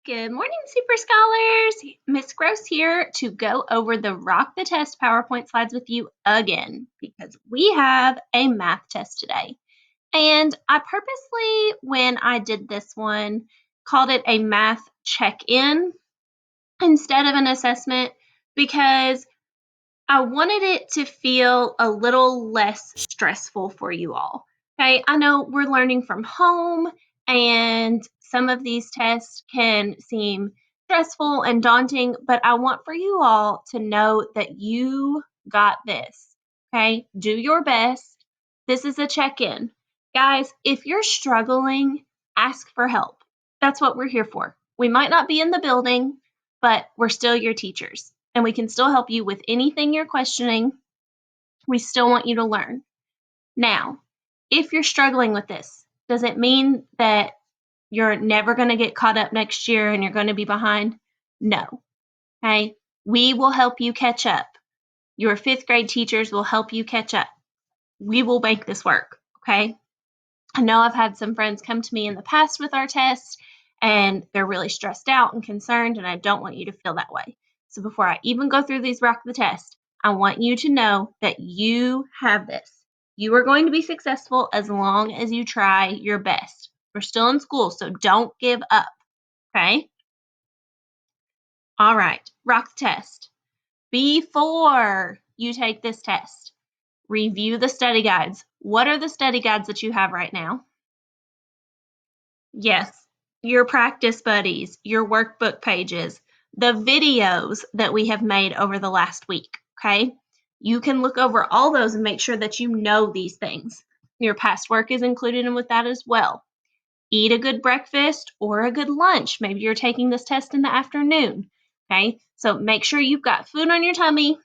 Good morning, Super Scholars. Miss Gross here to go over the Rock the Test PowerPoint slides with you again because we have a math test today. And I purposely, when I did this one, called it a math check-in instead of an assessment because I wanted it to feel a little less stressful for you all. Okay, I know we're learning from home, and some of these tests can seem stressful and daunting, but I want for you all to know that you got this. Okay, do your best. This is a check in. Guys, if you're struggling, ask for help. That's what we're here for. We might not be in the building, but we're still your teachers and we can still help you with anything you're questioning. We still want you to learn. Now, if you're struggling with this, does it mean that you're never going to get caught up next year and you're going to be behind? No. Okay? We will help you catch up. Your fifth grade teachers will help you catch up. We will make this work. Okay? I know I've had some friends come to me in the past with our test and they're really stressed out and concerned, and I don't want you to feel that way. So before I even go through these Rock the Test, I want you to know that you have this. You are going to be successful as long as you try your best. We're still in school, so don't give up, okay? All right, Rock the Test. Before you take this test, review the study guides. What are the study guides that you have right now? Yes, your practice buddies, your workbook pages, the videos that we have made over the last week, okay? You can look over all those and make sure that you know these things. Your past work is included in with that as well. Eat a good breakfast or a good lunch. Maybe you're taking this test in the afternoon, okay? So make sure you've got food on your tummy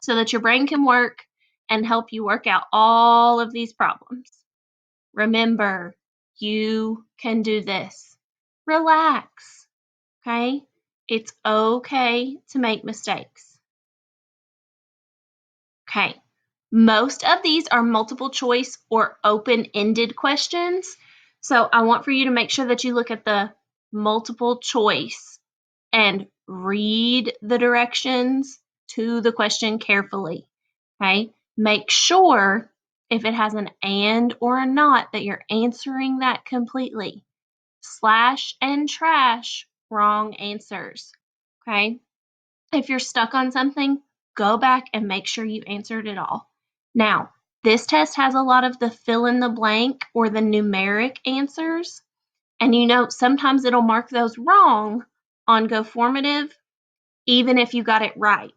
so that your brain can work and help you work out all of these problems. Remember, you can do this. Relax, okay? It's okay to make mistakes. Okay, most of these are multiple choice or open-ended questions. So I want for you to make sure that you look at the multiple choice and read the directions to the question carefully, okay? Make sure if it has an and or a not that you're answering that completely. Slash and trash wrong answers, okay? If you're stuck on something, go back and make sure you answered it all. Now, this test has a lot of the fill in the blank or the numeric answers, and you know sometimes it'll mark those wrong on Go Formative even if you got it right,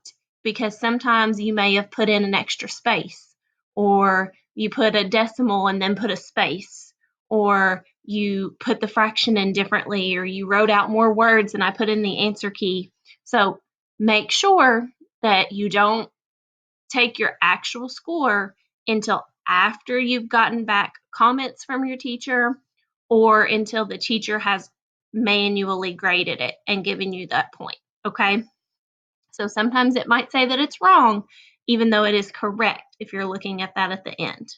because sometimes you may have put in an extra space, or you put a decimal and then put a space, or you put the fraction in differently, or you wrote out more words than I put in the answer key. So make sure that you don't take your actual score until after you've gotten back comments from your teacher or until the teacher has manually graded it and given you that point, okay? So sometimes it might say that it's wrong, even though it is correct if you're looking at that at the end.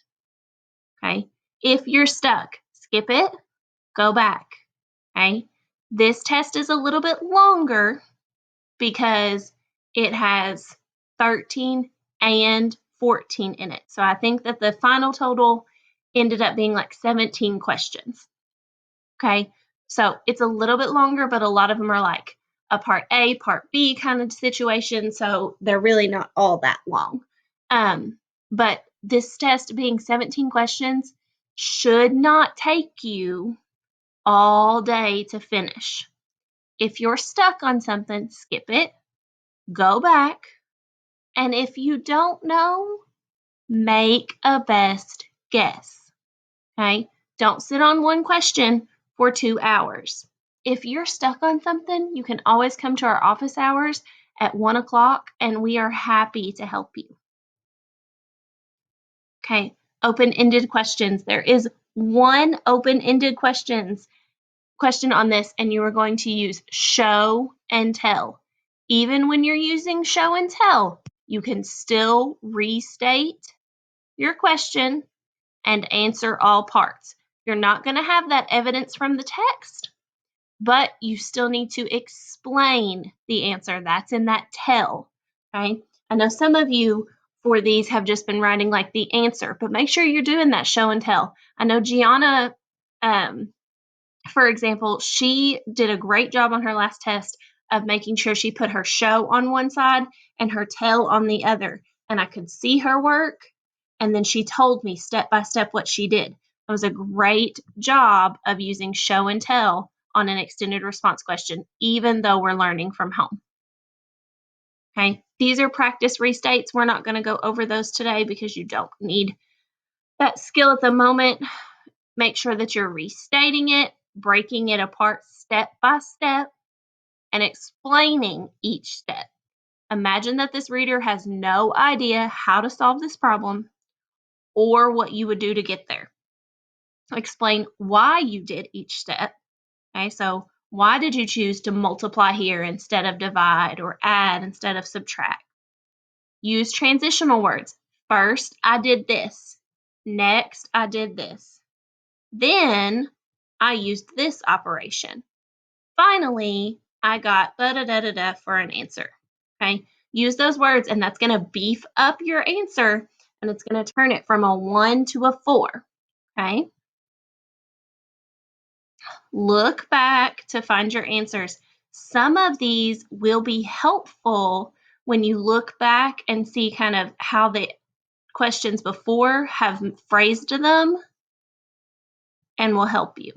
Okay. If you're stuck, skip it, go back. Okay. This test is a little bit longer because it has 13 and 14 in it. So I think that the final total ended up being like 17 questions. Okay. So it's a little bit longer, but a lot of them are like a part A, part B kind of situation. So they're really not all that long. But this test being 17 questions should not take you all day to finish. If you're stuck on something, skip it, go back, and if you don't know, make a best guess. Okay? Don't sit on one question for 2 hours. If you're stuck on something, you can always come to our office hours at 1 o'clock and we are happy to help you. Okay, open-ended questions. There is one open-ended question on this, and you are going to use show and tell. Even when you're using show and tell, you can still restate your question and answer all parts. You're not going to have that evidence from the text, but you still need to explain the answer. That's in that tell, okay? I know some of you for these have just been writing like the answer, but make sure you're doing that show and tell. I know Gianna, for example, she did a great job on her last test of making sure she put her show on one side and her tell on the other. And I could see her work. And then she told me step by step what she did. It was a great job of using show and tell on an extended response question, even though we're learning from home. Okay, these are practice restates. We're not going to go over those today because you don't need that skill at the moment. Make sure that you're restating it, breaking it apart step by step, and explaining each step. Imagine that this reader has no idea how to solve this problem or what you would do to get there. Explain why you did each step. Okay, so why did you choose to multiply here instead of divide or add instead of subtract? Use transitional words. First, I did this. Next, I did this. Then, I used this operation. Finally, I got da-da-da-da-da for an answer. Okay, use those words, and that's going to beef up your answer, and it's going to turn it from a 1 to a 4. Okay, look back to find your answers. Some of these will be helpful when you look back and see kind of how the questions before have phrased them and will help you.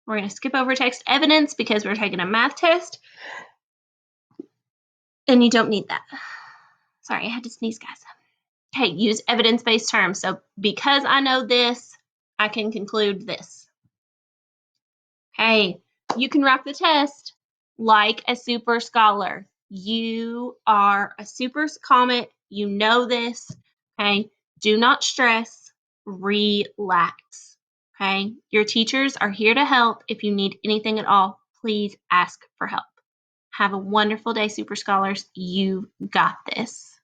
We're going to skip over text evidence because we're taking a math test and you don't need that. Sorry, I had to sneeze, guys. Okay, use evidence-based terms. So because I know this, I can conclude this. Okay, you can rock the test like a super scholar. You are a super comet. You know this. Okay, do not stress. Relax. Okay, your teachers are here to help. If you need anything at all, please ask for help. Have a wonderful day, super scholars. You got this.